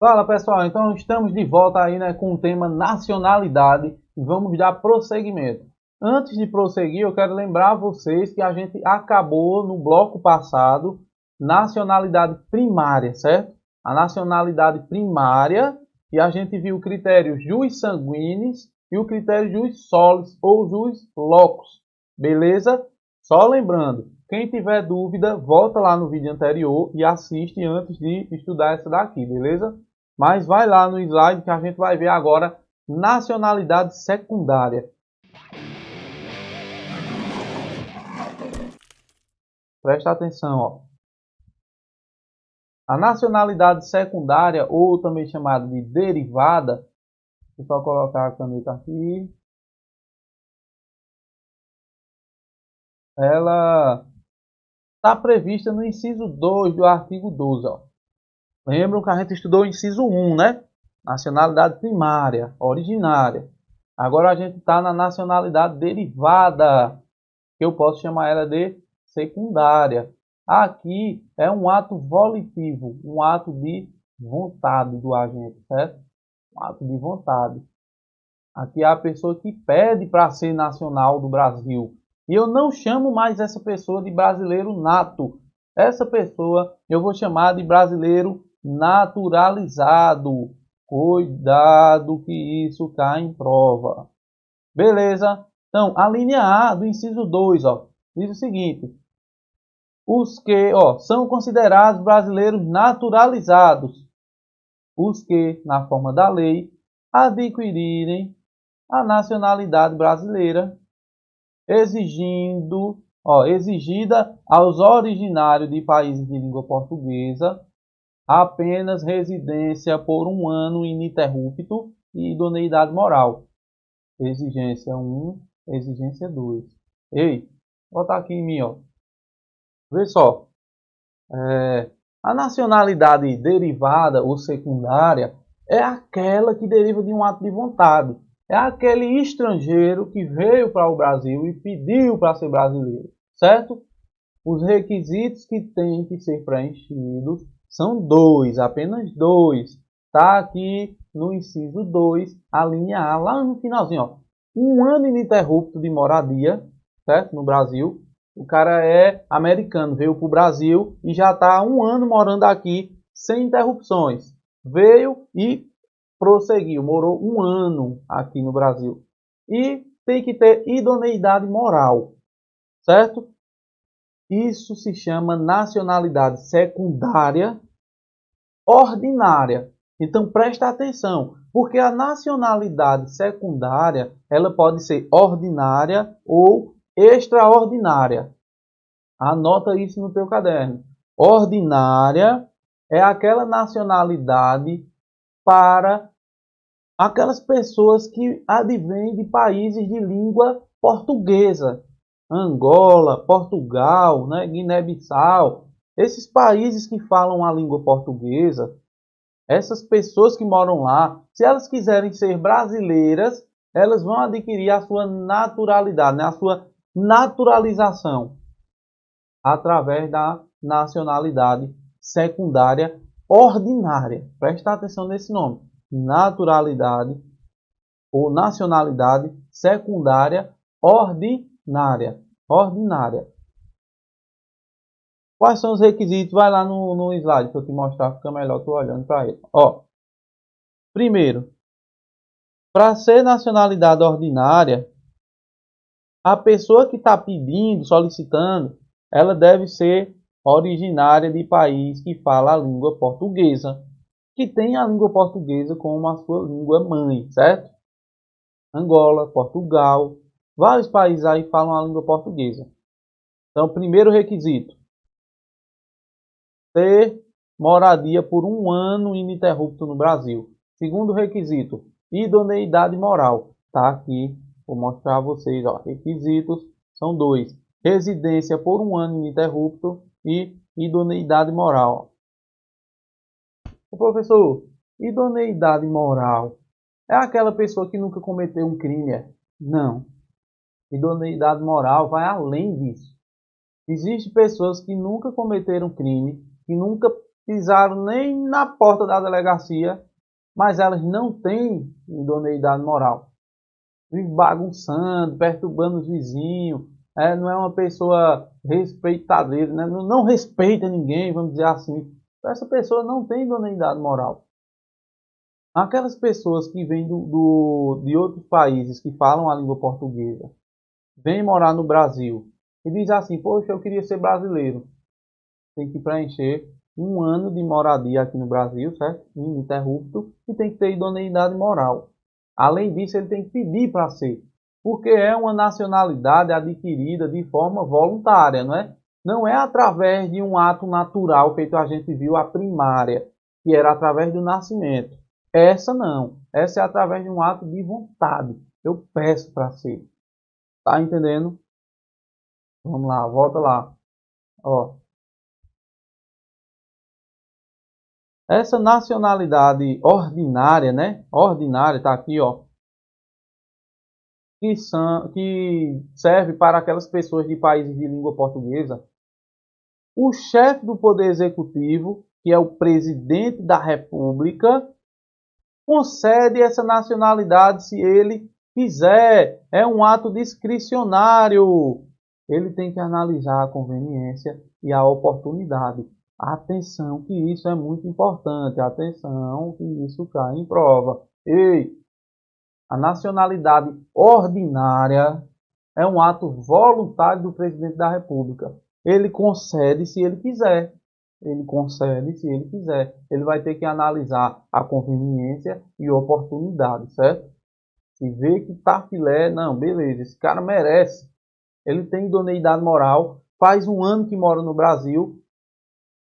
Fala pessoal, então estamos de volta aí, né, com o tema nacionalidade e vamos dar prosseguimento. Antes de prosseguir, eu quero lembrar a vocês que a gente acabou no bloco passado nacionalidade primária, certo? A nacionalidade primária, e a gente viu o critério jus sanguinis e o critério jus solis ou jus locus, beleza? Só lembrando, quem tiver dúvida, volta lá no vídeo anterior e assiste antes de estudar essa daqui, beleza? Mas vai lá no slide que a gente vai ver agora nacionalidade secundária. Presta atenção, ó. A nacionalidade secundária, ou também chamada de derivada, vou só colocar a caneta aqui. Ela está prevista no inciso 2 do artigo 12, ó. Lembram que a gente estudou o inciso 1, né? Nacionalidade primária, originária. Agora a gente está na nacionalidade derivada, que eu posso chamar ela de secundária. Aqui é um ato volitivo, um ato de vontade do agente, certo? Um ato de vontade. Aqui é a pessoa que pede para ser nacional do Brasil. E eu não chamo mais essa pessoa de brasileiro nato. Essa pessoa eu vou chamar de brasileiro naturalizado. Cuidado que isso cai em prova. Beleza? Então, a linha A do inciso 2, ó, diz o seguinte: os que, ó, são considerados brasileiros naturalizados, os que, na forma da lei, adquirirem a nacionalidade brasileira, exigida aos originários de países de língua portuguesa apenas residência por um ano ininterrupto e idoneidade moral. Exigência 1, exigência 2. Ei, botar aqui em mim, ó. Vê só. A nacionalidade derivada ou secundária é aquela que deriva de um ato de vontade. É aquele estrangeiro que veio para o Brasil e pediu para ser brasileiro, certo? Os requisitos que têm que ser preenchidos são dois, apenas dois. Está aqui no inciso 2, a linha A, lá no finalzinho, ó. Um ano ininterrupto de moradia, certo? No Brasil. O cara é americano, veio para o Brasil e já está há um ano morando aqui sem interrupções. Veio e prosseguiu, morou um ano aqui no Brasil. E tem que ter idoneidade moral, certo? Isso se chama nacionalidade secundária ordinária. Então presta atenção, porque a nacionalidade secundária, ela pode ser ordinária ou extraordinária. Anota isso no teu caderno. Ordinária é aquela nacionalidade para aquelas pessoas que advêm de países de língua portuguesa. Angola, Portugal, né, Guiné-Bissau. Esses países que falam a língua portuguesa, essas pessoas que moram lá, se elas quiserem ser brasileiras, elas vão adquirir a sua naturalidade, né, a sua naturalização através da nacionalidade secundária ordinária. Presta atenção nesse nome. Naturalidade ou nacionalidade secundária ordinária. Ordinária. Quais são os requisitos? Vai lá no slide para eu te mostrar, fica melhor tu olhando para ele. Ó, primeiro, para ser nacionalidade ordinária, a pessoa que está pedindo, solicitando, ela deve ser originária de país que fala a língua portuguesa, que tem a língua portuguesa como a sua língua mãe, certo? Angola, Portugal, vários países aí falam a língua portuguesa. Então, primeiro requisito, ter moradia por um ano ininterrupto no Brasil. Segundo requisito, idoneidade moral. Tá aqui, vou mostrar a vocês, ó, requisitos são dois. Residência por um ano ininterrupto e idoneidade moral. O professor, idoneidade moral é aquela pessoa que nunca cometeu um crime? Não. Idoneidade moral vai além disso. Existem pessoas que nunca cometeram crime, que nunca pisaram nem na porta da delegacia, mas elas não têm idoneidade moral. Vive bagunçando, perturbando os vizinhos, não é uma pessoa respeitadeira, né? Não respeita ninguém, vamos dizer assim. Essa pessoa não tem idoneidade moral. Aquelas pessoas que vêm de outros países que falam a língua portuguesa, vêm morar no Brasil e diz assim, poxa, eu queria ser brasileiro. Tem que preencher um ano de moradia aqui no Brasil, certo? Ininterrupto, e tem que ter idoneidade moral. Além disso, ele tem que pedir para ser, porque é uma nacionalidade adquirida de forma voluntária, não é? Não é através de um ato natural, feito a gente viu a primária, que era através do nascimento. Essa não. Essa é através de um ato de vontade. Eu peço para ser. Tá entendendo? Vamos lá, volta lá. Ó. Essa nacionalidade ordinária, né? Ordinária, tá aqui, ó. Que serve para aquelas pessoas de países de língua portuguesa. O chefe do Poder Executivo, que é o presidente da República, concede essa nacionalidade se ele quiser. É um ato discricionário. Ele tem que analisar a conveniência e a oportunidade. Atenção que isso é muito importante. Atenção que isso cai em prova. Ei, a nacionalidade ordinária é um ato voluntário do presidente da República. Ele concede se ele quiser. Ele concede se ele quiser. Ele vai ter que analisar a conveniência e oportunidade, certo? Se vê que tá filé, não, beleza, esse cara merece. Ele tem idoneidade moral, faz um ano que mora no Brasil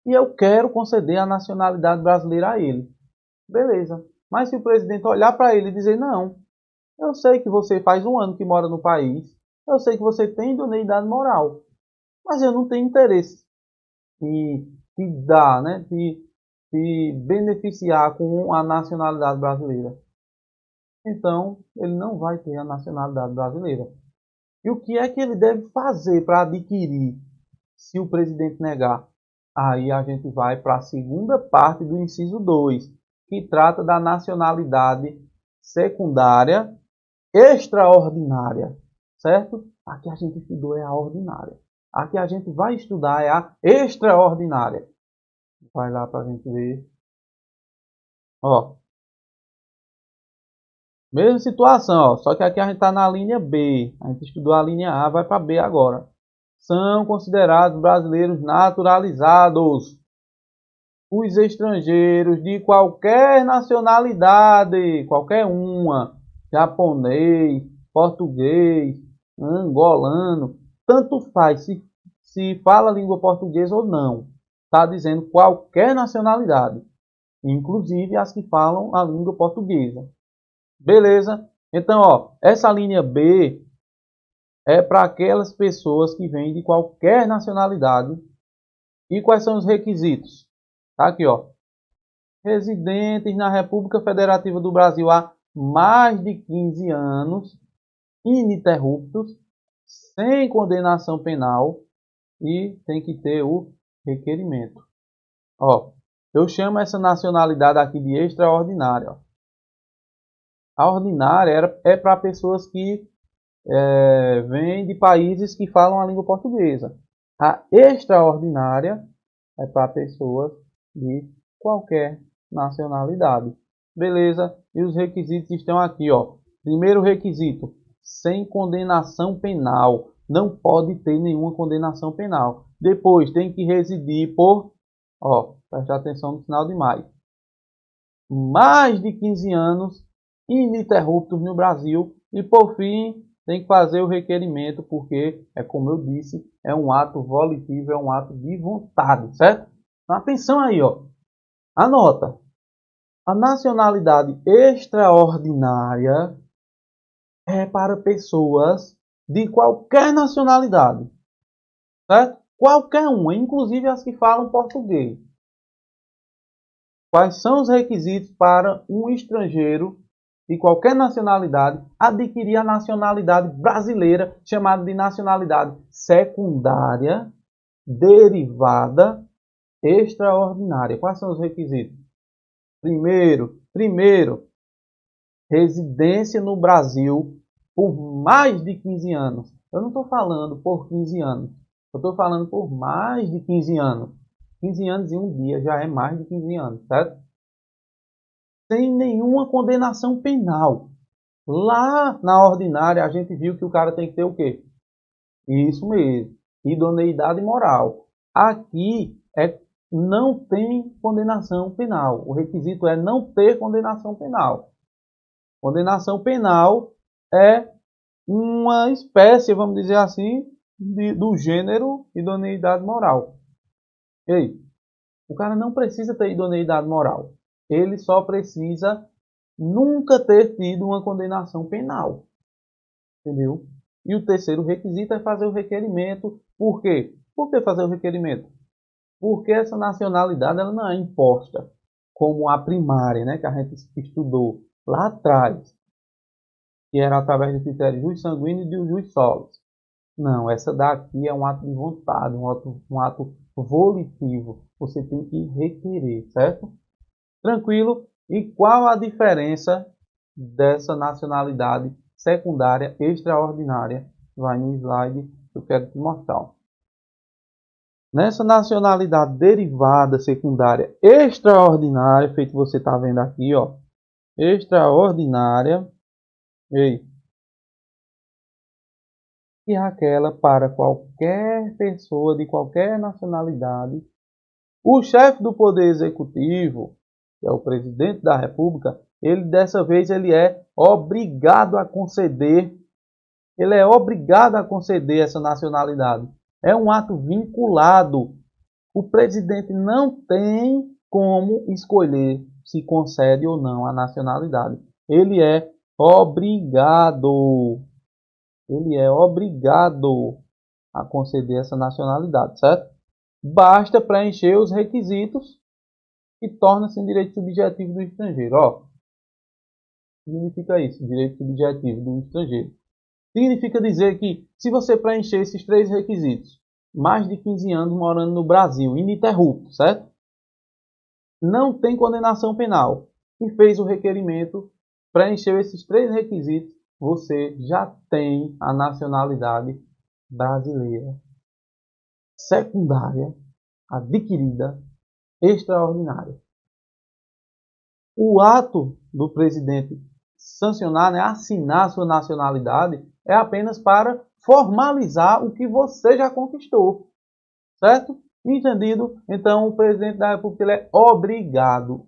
e eu quero conceder a nacionalidade brasileira a ele. Beleza. Mas se o presidente olhar para ele e dizer, não, eu sei que você faz um ano que mora no país, eu sei que você tem idoneidade moral, mas eu não tenho interesse em te dar, né, de beneficiar com a nacionalidade brasileira. Então, ele não vai ter a nacionalidade brasileira. E o que é que ele deve fazer para adquirir, se o presidente negar? Aí a gente vai para a segunda parte do inciso 2, que trata da nacionalidade secundária extraordinária, certo? Aqui a gente estudou é a ordinária. Aqui a gente vai estudar é a extraordinária. Vai lá para a gente ver. Ó, mesma situação, ó, só que aqui a gente está na linha B. A gente estudou a linha A, vai para B agora. São considerados brasileiros naturalizados os estrangeiros de qualquer nacionalidade, qualquer uma, japonês, português, angolano, tanto faz se fala a língua portuguesa ou não. Está dizendo qualquer nacionalidade, inclusive as que falam a língua portuguesa. Beleza? Então, ó, essa linha B é para aquelas pessoas que vêm de qualquer nacionalidade. E quais são os requisitos? Tá aqui, ó. Residentes na República Federativa do Brasil há mais de 15 anos, ininterruptos, sem condenação penal e tem que ter o requerimento. Ó, eu chamo essa nacionalidade aqui de extraordinária. Ó. A ordinária é para pessoas que vêm de países que falam a língua portuguesa. A extraordinária é para pessoas de qualquer nacionalidade. Beleza? E os requisitos estão aqui, ó. Primeiro requisito, sem condenação penal. Não pode ter nenhuma condenação penal. Depois, tem que residir por, ó, preste atenção no sinal de mais de 15 anos ininterruptos no Brasil. E por fim, tem que fazer o requerimento, porque, é como eu disse, é um ato volitivo, é um ato de vontade, certo? Então, atenção aí, ó. Anota. A nacionalidade extraordinária é para pessoas de qualquer nacionalidade, certo? Qualquer uma, inclusive as que falam português. Quais são os requisitos para um estrangeiro de qualquer nacionalidade adquirir a nacionalidade brasileira, chamada de nacionalidade secundária, derivada extraordinária. Quais são os requisitos? Primeiro, residência no Brasil por mais de 15 anos. Eu não estou falando por 15 anos. Eu estou falando por mais de 15 anos. 15 anos e um dia já é mais de 15 anos, certo? Sem nenhuma condenação penal. Lá na ordinária a gente viu que o cara tem que ter o quê? Isso mesmo, idoneidade moral. Aqui não tem condenação penal. O requisito é não ter condenação penal. Condenação penal é uma espécie, vamos dizer assim, do gênero idoneidade moral. Ei, o cara não precisa ter idoneidade moral. Ele só precisa nunca ter tido uma condenação penal. Entendeu? E o terceiro requisito é fazer o requerimento. Por quê? Por que fazer o requerimento? Porque essa nacionalidade ela não é imposta como a primária, né, que a gente estudou lá atrás, que era através do critério jus sanguíneo e do jus solis. Não, essa daqui é um ato de vontade, um ato volitivo. Você tem que requerer, certo? Tranquilo? E qual a diferença dessa nacionalidade secundária extraordinária? Vai no slide que eu quero te mostrar. Nessa nacionalidade derivada secundária extraordinária, feito você está vendo aqui, ó, extraordinária, ei, que é aquela para qualquer pessoa de qualquer nacionalidade, o chefe do poder executivo, que é o presidente da República, ele dessa vez ele é obrigado a conceder, essa nacionalidade. É um ato vinculado. O presidente não tem como escolher se concede ou não a nacionalidade. Ele é obrigado. Ele é obrigado a conceder essa nacionalidade, certo? Basta preencher os requisitos e torna-se um direito subjetivo do estrangeiro. Ó, significa isso, direito subjetivo do estrangeiro. Significa dizer que se você preencher esses três requisitos, mais de 15 anos morando no Brasil, ininterrupto, certo? Não tem condenação penal e fez o requerimento, preencheu esses três requisitos, você já tem a nacionalidade brasileira secundária, adquirida, extraordinária. O ato do presidente sancionar, né, assinar sua nacionalidade, é apenas para formalizar o que você já conquistou, certo? Entendido? Então, o presidente da República ele é obrigado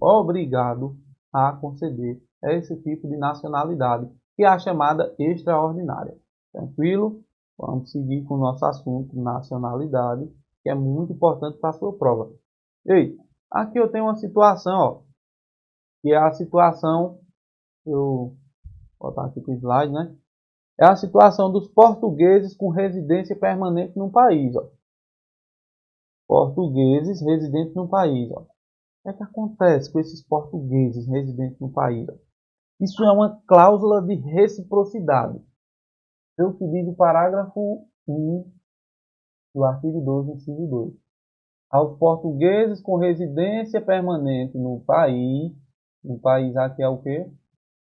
a conceder esse tipo de nacionalidade, que é a chamada extraordinária. Tranquilo? Vamos seguir com o nosso assunto, nacionalidade, que é muito importante para a sua prova. Ei, aqui eu tenho uma situação, ó, que é a situação, eu vou botar aqui com o slide, né? É a situação dos portugueses com residência permanente no país, ó. Portugueses residentes no país, ó. O que acontece com esses portugueses residentes no país? Ó? Isso é uma cláusula de reciprocidade. É o que diz o parágrafo 1 do artigo 12, inciso 2. Aos portugueses com residência permanente no país aqui é o quê?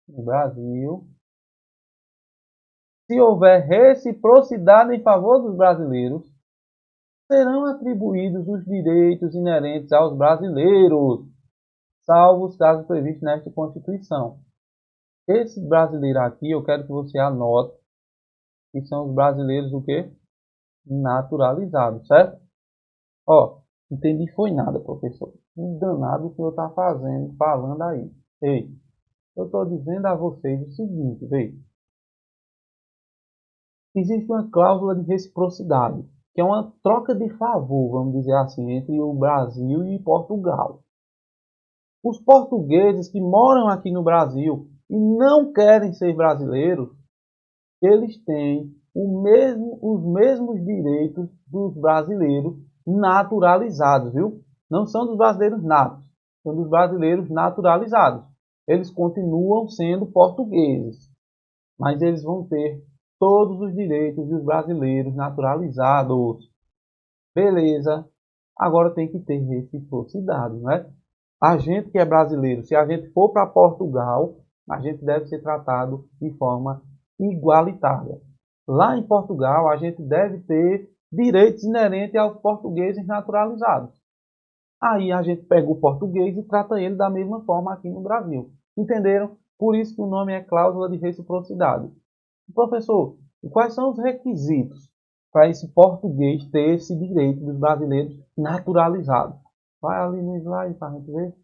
No Brasil. Se houver reciprocidade em favor dos brasileiros, serão atribuídos os direitos inerentes aos brasileiros, salvo os casos previstos nesta Constituição. Esse brasileiro aqui, eu quero que você anote que são os brasileiros o quê? Naturalizados, certo? Ó, entendi foi nada, professor. Que danado o senhor está fazendo, falando aí. Ei, eu estou dizendo a vocês o seguinte, veja. Existe uma cláusula de reciprocidade, que é uma troca de favor, vamos dizer assim, entre o Brasil e Portugal. Os portugueses que moram aqui no Brasil e não querem ser brasileiros, eles têm os mesmos direitos dos brasileiros naturalizados, viu? Não são dos brasileiros natos, são dos brasileiros naturalizados. Eles continuam sendo portugueses, mas eles vão ter todos os direitos dos brasileiros naturalizados. Beleza? Agora tem que ter reciprocidade, né? A gente que é brasileiro, se a gente for para Portugal, a gente deve ser tratado de forma igualitária. Lá em Portugal, a gente deve ter direitos inerentes aos portugueses naturalizados. Aí a gente pega o português e trata ele da mesma forma aqui no Brasil. Entenderam? Por isso que o nome é cláusula de reciprocidade. Professor, e quais são os requisitos para esse português ter esse direito dos brasileiros naturalizados? Vai ali no slide para a gente ver.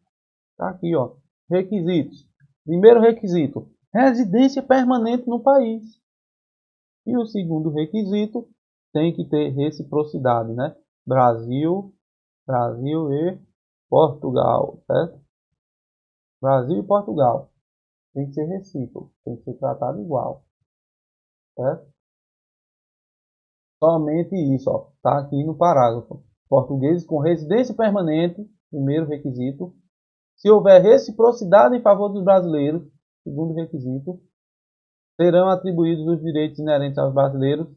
Está aqui, ó. Requisitos. Primeiro requisito, residência permanente no país. E o segundo requisito, tem que ter reciprocidade, né? Brasil e Portugal, certo? Brasil e Portugal. Tem que ser recíproco, tem que ser tratado igual, certo? Somente isso, ó, tá aqui no parágrafo. Portugueses com residência permanente, primeiro requisito. Se houver reciprocidade em favor dos brasileiros, segundo requisito, serão atribuídos os direitos inerentes aos brasileiros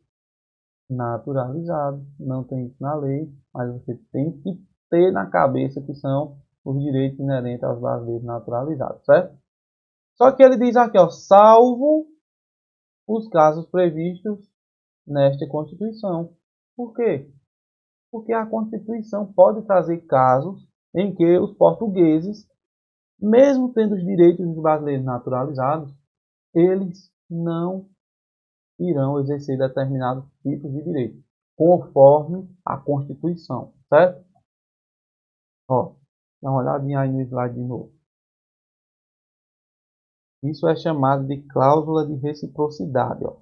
naturalizados. Não tem isso na lei, mas você tem que ter na cabeça que são os direitos inerentes aos brasileiros naturalizados, certo? Só que ele diz aqui, ó, salvo os casos previstos nesta Constituição. Por quê? Porque a Constituição pode trazer casos em que os portugueses, mesmo tendo os direitos dos brasileiros naturalizados, eles não irão exercer determinados tipos de direitos, conforme a Constituição, certo? Ó, dá uma olhadinha aí no slide de novo. Isso é chamado de cláusula de reciprocidade, ó.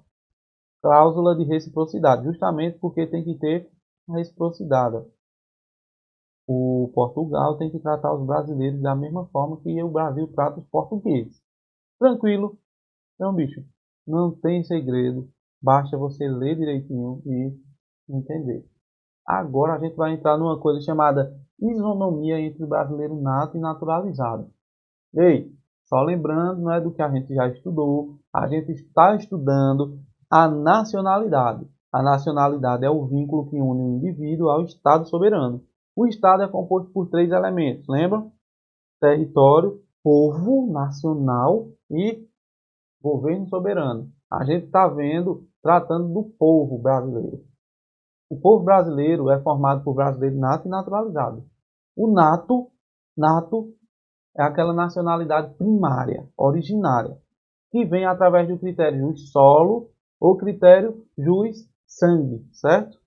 Cláusula de reciprocidade, justamente porque tem que ter reciprocidade. O Portugal tem que tratar os brasileiros da mesma forma que o Brasil trata os portugueses. Tranquilo? Então, bicho, não tem segredo. Basta você ler direitinho e entender. Agora a gente vai entrar numa coisa chamada isonomia entre o brasileiro nato e naturalizado. Ei, só lembrando, não é do que a gente já estudou, a gente está estudando a nacionalidade. A nacionalidade é o vínculo que une o indivíduo ao Estado soberano. O Estado é composto por três elementos, lembra? Território, povo nacional e governo soberano. A gente está vendo, tratando do povo brasileiro. O povo brasileiro é formado por brasileiro nato e naturalizado. O nato é aquela nacionalidade primária, originária, que vem através do critério jus solo ou critério jus sangue, certo?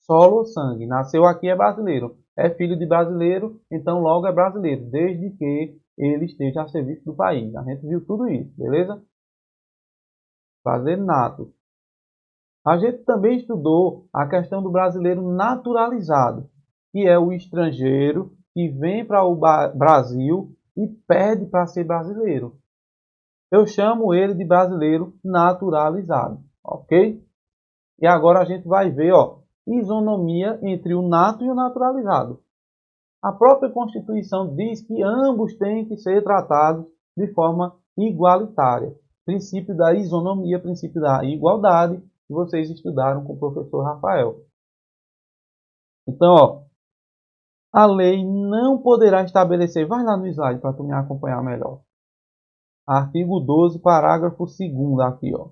Solo ou sangue. Nasceu aqui é brasileiro. É filho de brasileiro, então logo é brasileiro, desde que ele esteja a serviço do país. A gente viu tudo isso, beleza? Brasileiro nato. A gente também estudou a questão do brasileiro naturalizado, que é o estrangeiro que vem para o Brasil e pede para ser brasileiro. Eu chamo ele de brasileiro naturalizado, ok? E agora a gente vai ver, ó, isonomia entre o nato e o naturalizado. A própria Constituição diz que ambos têm que ser tratados de forma igualitária. Princípio da isonomia, princípio da igualdade, que vocês estudaram com o professor Rafael. Então, ó, a lei não poderá estabelecer, vai lá no slide para tu me acompanhar melhor. Artigo 12, parágrafo 2º aqui, ó,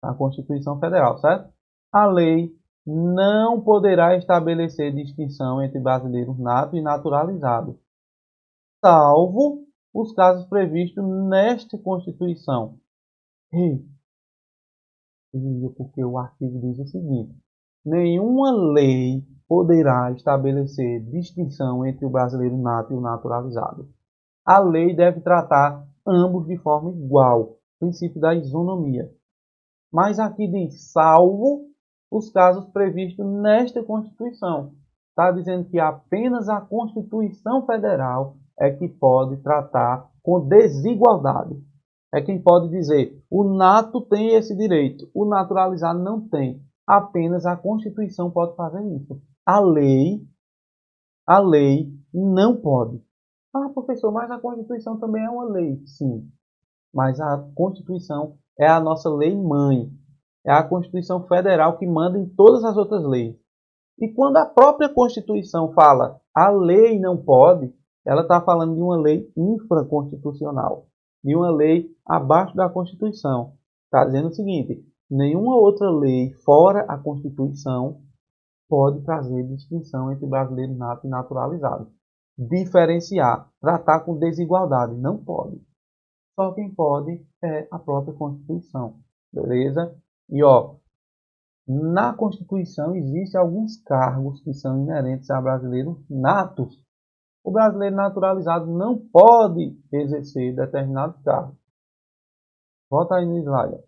da Constituição Federal, certo? A lei não poderá estabelecer distinção entre brasileiros nato e naturalizado, salvo os casos previstos nesta Constituição. Porque o artigo diz o seguinte: nenhuma lei poderá estabelecer distinção entre o brasileiro nato e o naturalizado. A lei deve tratar ambos de forma igual, princípio da isonomia. Mas aqui diz, salvo os casos previstos nesta Constituição. Está dizendo que apenas a Constituição Federal é que pode tratar com desigualdade. É quem pode dizer, o nato tem esse direito, o naturalizado não tem. Apenas a Constituição pode fazer isso. A lei não pode. Ah, professor, mas a Constituição também é uma lei. Sim, mas a Constituição é a nossa lei mãe. É a Constituição Federal que manda em todas as outras leis. E quando a própria Constituição fala a lei não pode, ela está falando de uma lei infraconstitucional, de uma lei abaixo da Constituição. Está dizendo o seguinte: nenhuma outra lei fora a Constituição pode trazer distinção entre brasileiro nato e naturalizado. Diferenciar, tratar com desigualdade, não pode. Só quem pode é a própria Constituição, beleza? E ó, na Constituição existem alguns cargos que são inerentes a brasileiros natos. O brasileiro naturalizado não pode exercer determinados cargos. Volta aí no slide.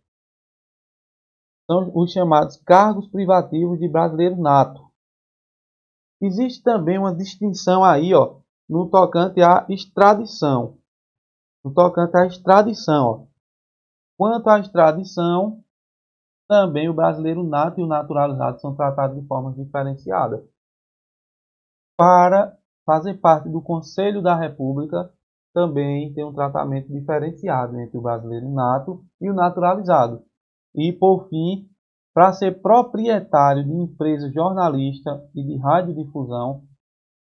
São os chamados cargos privativos de brasileiro nato. Existe também uma distinção aí, ó, no tocante à extradição. No tocante à extradição, ó. Quanto à extradição, também o brasileiro nato e o naturalizado são tratados de formas diferenciadas. Para fazer parte do Conselho da República, também tem um tratamento diferenciado entre o brasileiro nato e o naturalizado. E, por fim, para ser proprietário de empresa jornalista e de radiodifusão,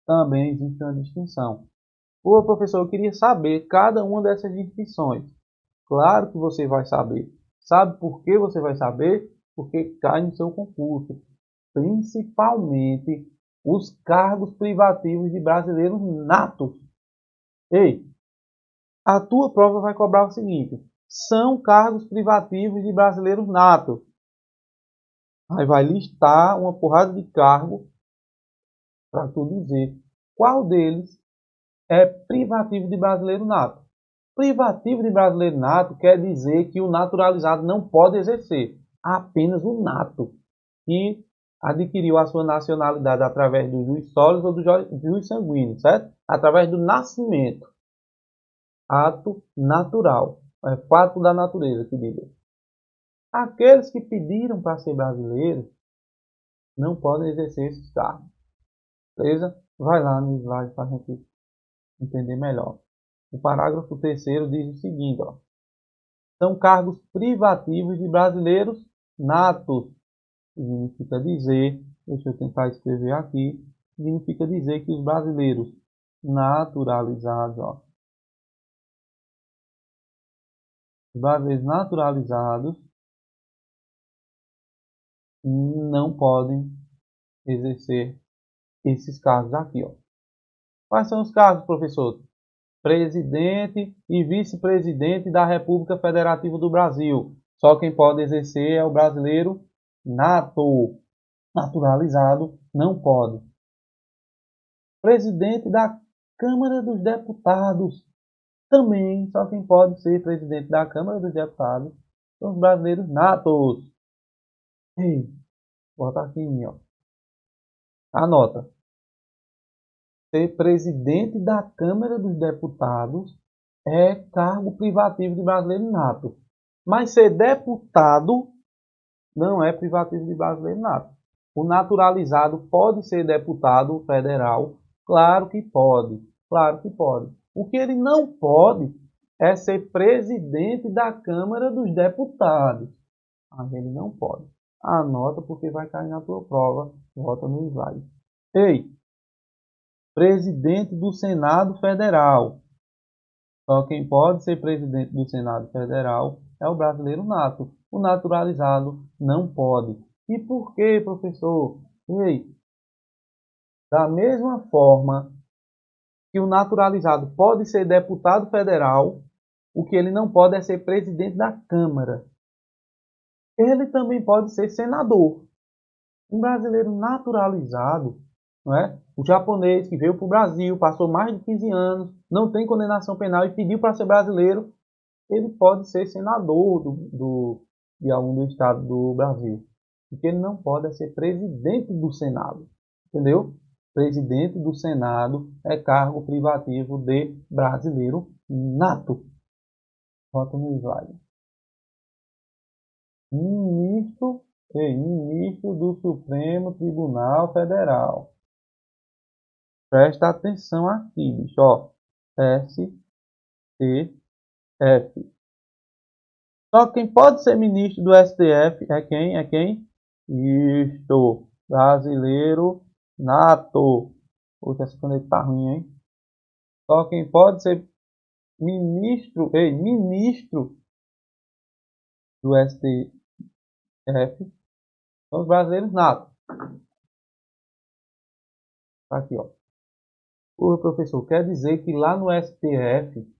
também existe uma distinção. Ô, professor, eu queria saber cada uma dessas distinções. Claro que você vai saber. Sabe por que você vai saber? Porque cai no seu concurso. Principalmente os cargos privativos de brasileiros natos. Ei, a tua prova vai cobrar o seguinte: são cargos privativos de brasileiros natos. Aí vai listar uma porrada de cargo para tu dizer qual deles é privativo de brasileiro nato. Privativo de brasileiro nato quer dizer que o naturalizado não pode exercer, apenas o nato, que adquiriu a sua nacionalidade através do juiz sólido ou do juiz sanguíneo, certo? Através do nascimento. Ato natural. É fato da natureza que diga. Aqueles que pediram para ser brasileiros não podem exercer esses cargos. Beleza? Vai lá no slide para a gente entender melhor. O parágrafo 3º diz o seguinte, ó. São cargos privativos de brasileiros natos. Significa dizer, deixa eu tentar escrever aqui, significa dizer que os brasileiros naturalizados, ó, os brasileiros naturalizados não podem exercer esses cargos aqui, ó. Quais são os cargos, professor? Presidente e vice-presidente da República Federativa do Brasil. Só quem pode exercer é o brasileiro nato. Naturalizado não pode. Presidente da Câmara dos Deputados. Também só quem pode ser presidente da Câmara dos Deputados são os brasileiros natos. Ei, bota aqui, ó. Anota. Ser presidente da Câmara dos Deputados é cargo privativo de brasileiro nato. Mas ser deputado não é privativo de brasileiro nato. O naturalizado pode ser deputado federal? Claro que pode. Claro que pode. O que ele não pode é ser presidente da Câmara dos Deputados. Ele não pode. Anota porque vai cair na tua prova. Volta no slide. Ei, presidente do Senado Federal. Só quem pode ser presidente do Senado Federal é o brasileiro nato. O naturalizado não pode. E por que, professor? Ei, da mesma forma que o naturalizado pode ser deputado federal, o que ele não pode é ser presidente da Câmara. Ele também pode ser senador. Um brasileiro naturalizado, não é? O japonês que veio para o Brasil, passou mais de 15 anos, não tem condenação penal e pediu para ser brasileiro, ele pode ser senador de algum do estado do Brasil. O que ele não pode é ser presidente do Senado. Entendeu? Presidente do Senado é cargo privativo de brasileiro nato. Bota no slide. Ministro do Supremo Tribunal Federal. Presta atenção aqui, bicho. Ó. S, T, F. Só quem pode ser ministro do STF é quem? É quem? Isto. Brasileiro nato. Puta, essa caneta tá ruim, hein? Só quem pode ser ministro do STF são os brasileiros natos. Tá aqui, ó. O professor, quer dizer que lá no STF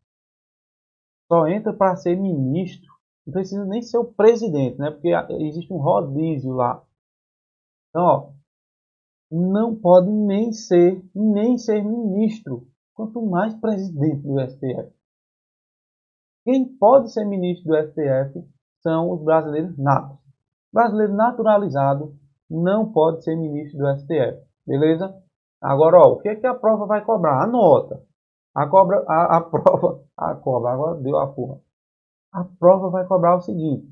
só entra para ser ministro, não precisa nem ser o presidente, né? Porque existe um rodízio lá. Então, ó, não pode nem ser ministro, quanto mais presidente do STF. Quem pode ser ministro do STF são os brasileiros natos. Brasileiro naturalizado não pode ser ministro do STF, beleza? Agora, ó, o que é que a prova vai cobrar? A nota. Agora deu a porra. A prova vai cobrar o seguinte: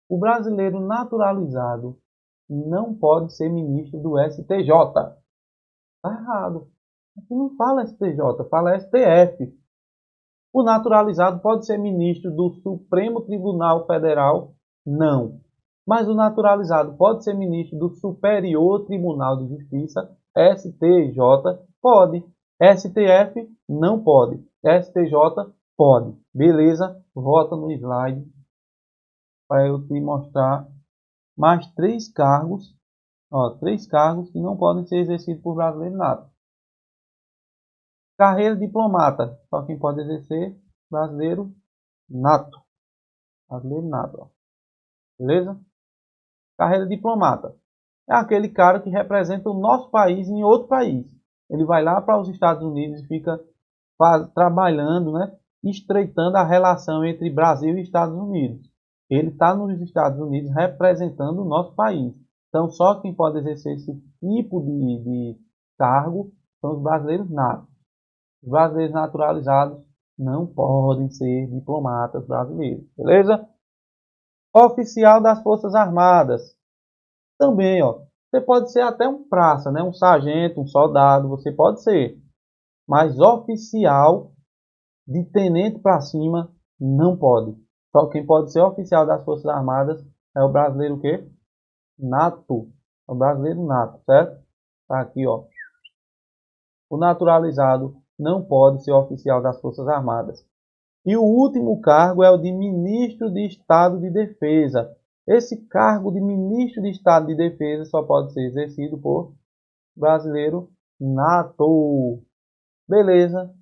o brasileiro naturalizado não pode ser ministro do STJ. Tá errado. Aqui não fala STJ, fala STF. O naturalizado pode ser ministro do Supremo Tribunal Federal? Não. Mas o naturalizado pode ser ministro do Superior Tribunal de Justiça? STJ? Pode. STF? Não pode. STJ? Pode. Beleza? Volta no slide para eu te mostrar mais 3 cargos. Ó, 3 cargos que não podem ser exercidos por brasileiro nato. Carreira diplomata. Só quem pode exercer? Brasileiro nato. Brasileiro nato. Ó. Beleza? Carreira diplomata. É aquele cara que representa o nosso país em outro país. Ele vai lá para os Estados Unidos e fica trabalhando, né? Estreitando a relação entre Brasil e Estados Unidos. Ele está nos Estados Unidos representando o nosso país. Então, só quem pode exercer esse tipo de cargo são os brasileiros natos. Os brasileiros naturalizados não podem ser diplomatas brasileiros. Beleza? Oficial das Forças Armadas. Também, ó. Você pode ser até um praça, né? Um sargento, um soldado, você pode ser. Mas oficial, de tenente para cima, não pode. Só quem pode ser oficial das Forças Armadas é o brasileiro o quê? Nato. É o brasileiro nato, certo? Tá aqui, ó. O naturalizado não pode ser oficial das Forças Armadas. E o último cargo é o de Ministro de Estado de Defesa. Esse cargo de Ministro de Estado de Defesa só pode ser exercido por brasileiro nato. Beleza?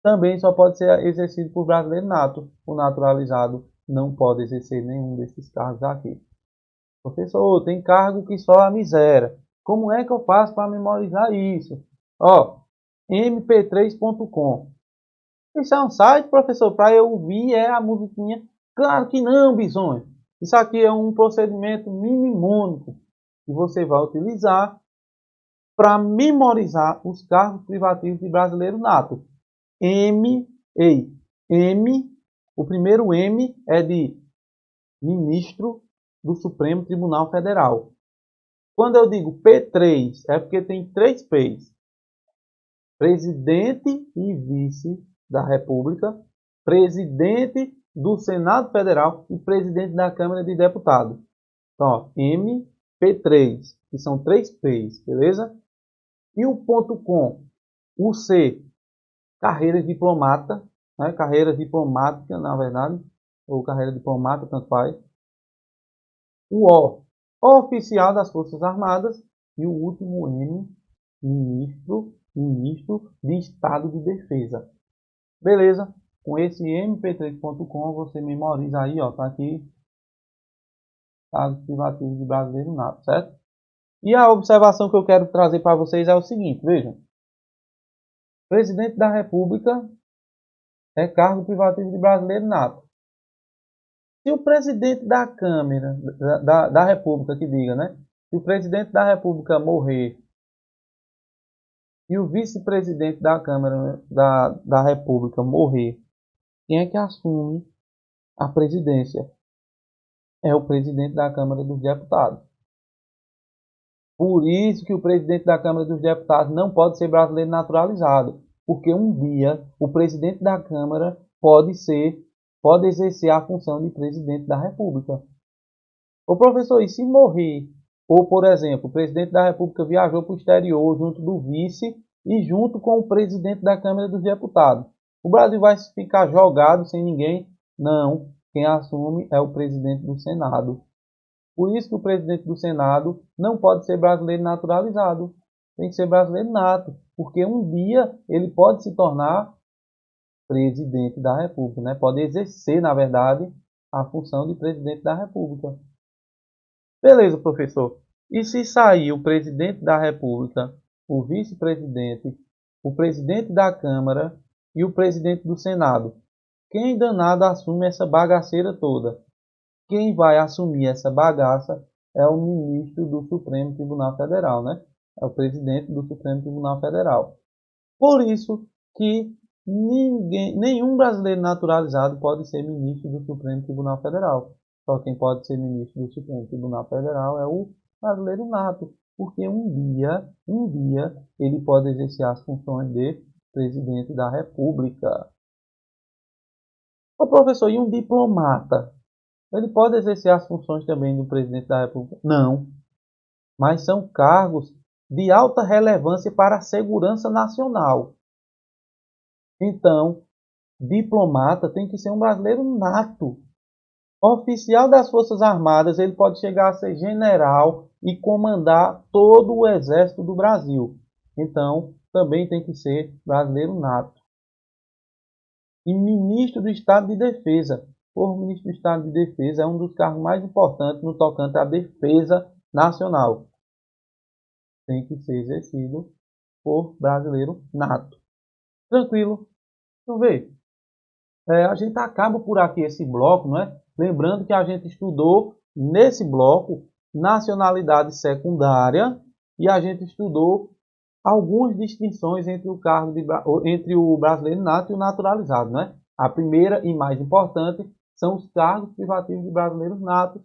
Também só pode ser exercido por brasileiro nato. O naturalizado não pode exercer nenhum desses cargos aqui. Professor, tem cargo que só a miséria. Como é que eu faço para memorizar isso? Ó, mp3.com. Isso é um site, professor, para eu ouvir a musiquinha? Claro que não, bisonho. Isso aqui é um procedimento mnemônico que você vai utilizar para memorizar os cargos privativos de brasileiro nato. O primeiro M é de ministro do Supremo Tribunal Federal. Quando eu digo P3, é porque tem 3 P's. Presidente e vice da República, presidente do Senado Federal e presidente da Câmara de Deputados. Então, ó, MP3, que são 3 P's, beleza? E o ponto .com, o C, carreira diplomata, né? Carreira diplomática, na verdade, ou carreira diplomata, tanto faz. O O, oficial das Forças Armadas. E o último M, ministro de Estado de Defesa. Beleza? Com esse mp3.com você memoriza aí, ó, tá aqui, cargos privativos de brasileiro nato, certo? E a observação que eu quero trazer para vocês é o seguinte, vejam. Presidente da República é cargo privativo de brasileiro nato. Se o presidente da Câmara, da República, que diga, né? Se o presidente da República e o vice-presidente da Câmara da República morrer, quem é que assume a presidência? É o presidente da Câmara dos Deputados. Por isso que o presidente da Câmara dos Deputados não pode ser brasileiro naturalizado, porque um dia o presidente da Câmara pode exercer a função de presidente da República. Ô professor, e se morrer Ou, por exemplo, o presidente da República viajou para o exterior junto do vice e junto com o presidente da Câmara dos Deputados. O Brasil vai ficar jogado sem ninguém? Não. Quem assume é o presidente do Senado. Por isso que o presidente do Senado não pode ser brasileiro naturalizado. Tem que ser brasileiro nato, porque um dia ele pode se tornar presidente da República, né? Pode exercer, na verdade, a função de presidente da República. Beleza, professor. E se sair o presidente da República, o vice-presidente, o presidente da Câmara e o presidente do Senado? Quem danado assume essa bagaceira toda? Quem vai assumir essa bagaça é o ministro do Supremo Tribunal Federal, né? É o presidente do Supremo Tribunal Federal. Por isso que nenhum brasileiro naturalizado pode ser ministro do Supremo Tribunal Federal. Só quem pode ser ministro do Supremo Tribunal Federal é o brasileiro nato, porque um dia, ele pode exercer as funções de presidente da República. Ô professor, e um diplomata? Ele pode exercer as funções também do presidente da República? Não, mas são cargos de alta relevância para a segurança nacional. Então, diplomata tem que ser um brasileiro nato. Oficial das Forças Armadas, ele pode chegar a ser general e comandar todo o exército do Brasil. Então, também tem que ser brasileiro nato. E ministro do Estado de Defesa. O ministro do Estado de Defesa é um dos cargos mais importantes no tocante à defesa nacional. Tem que ser exercido por brasileiro nato. Tranquilo? Então, vê. A gente acaba por aqui esse bloco, não é? Lembrando que a gente estudou nesse bloco nacionalidade secundária e a gente estudou algumas distinções entre entre o brasileiro nato e o naturalizado, né? A primeira e mais importante são os cargos privativos de brasileiros natos,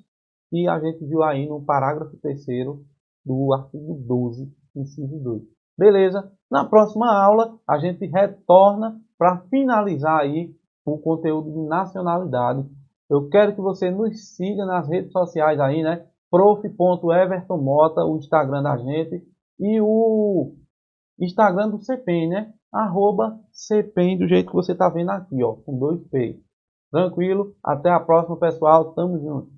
que a gente viu aí no parágrafo 3º do artigo 12, inciso 2. Beleza? Na próxima aula a gente retorna para finalizar aí o conteúdo de nacionalidade. Eu quero que você nos siga nas redes sociais aí, né? prof.evertonmota, o Instagram da gente, e o Instagram do CPEM, né? @CPEM, do jeito que você está vendo aqui, ó, com 2 P. Tranquilo? Até a próxima, pessoal. Tamo junto.